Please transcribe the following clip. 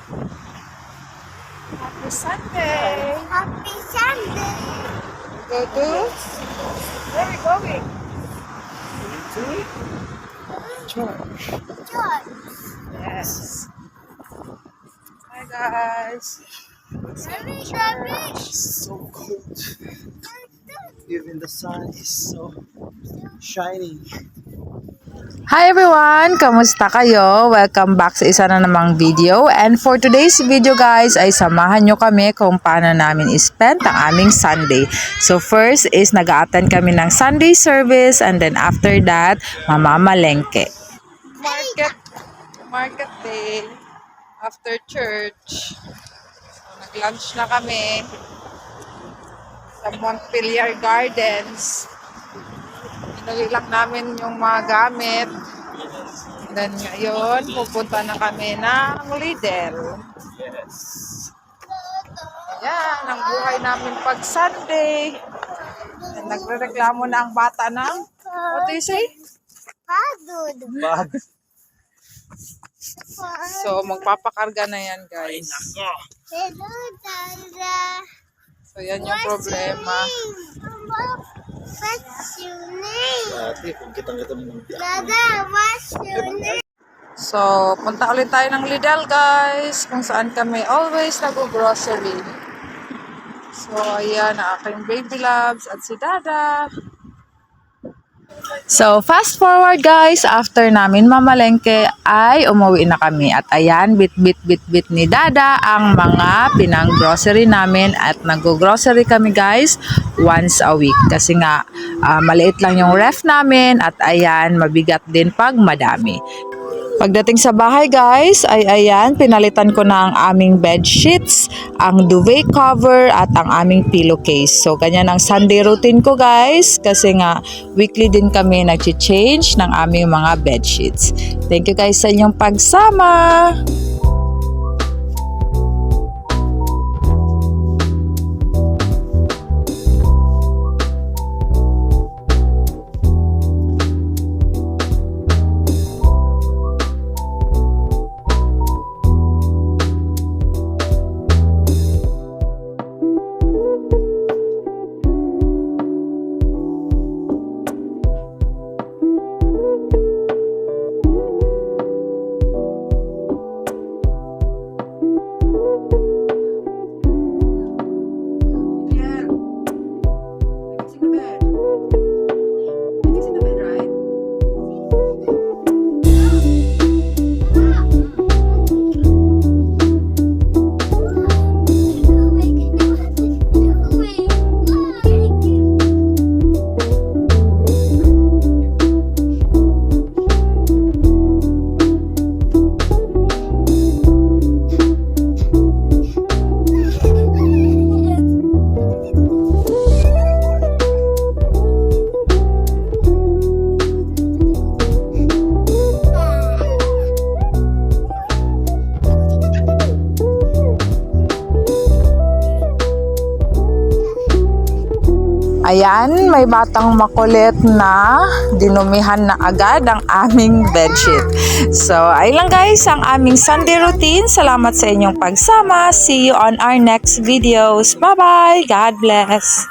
Happy Sunday! Happy Sunday! Go to? Where are we going? George. Yes. Hi guys. It's so cold. Even the sun is so shining. Hi everyone! Kamusta kayo? Welcome back sa isa na namang video. And for today's video guys, ay samahan nyo kami kung paano namin spend ang aming Sunday. So first is nag-a-attend kami ng Sunday service and then after that, mamamalengke. Market day after church. So, nag-lunch na kami sa Montpelier Gardens. Inuwi lang namin yung mga gamit. Then ngayon, pupunta na kami ng Lidl. Yes. Ayan, ang buhay namin pag Sunday. And nagrereklamo na ang bata ng, what do you say? Pagod. Bag. So, magpapakarga na yan guys. Hello, Dada. So, yan yung problema. What's your name? Dati, kung kitang-kita mo ng biyak. Dada, what's your name? So, punta ulit tayo ng Lidl guys, kung saan kami always nag-grocery. So, ayan ang aking baby loves at si Dada. So, fast forward guys, after namin mamalengke ay umuwi na kami. At ayan, bit ni Dada ang mga pinang-grocery namin at nag-grocery kami guys once a week. Kasi nga, maliit lang yung ref namin at ayan, mabigat din pag madami. Pagdating sa bahay guys, ay ayan, pinalitan ko na ang aming bed sheets, ang duvet cover at ang aming pillowcase. So ganyan ang Sunday routine ko guys, kasi nga weekly din kami nag-change ng aming mga bed sheets. Thank you guys sa inyong pagsama! Ayan, may batang makulit na dinumihan na agad ang aming bedsheet. So, ayun lang guys ang aming Sunday routine. Salamat sa inyong pagsama. See you on our next videos. Bye-bye! God bless!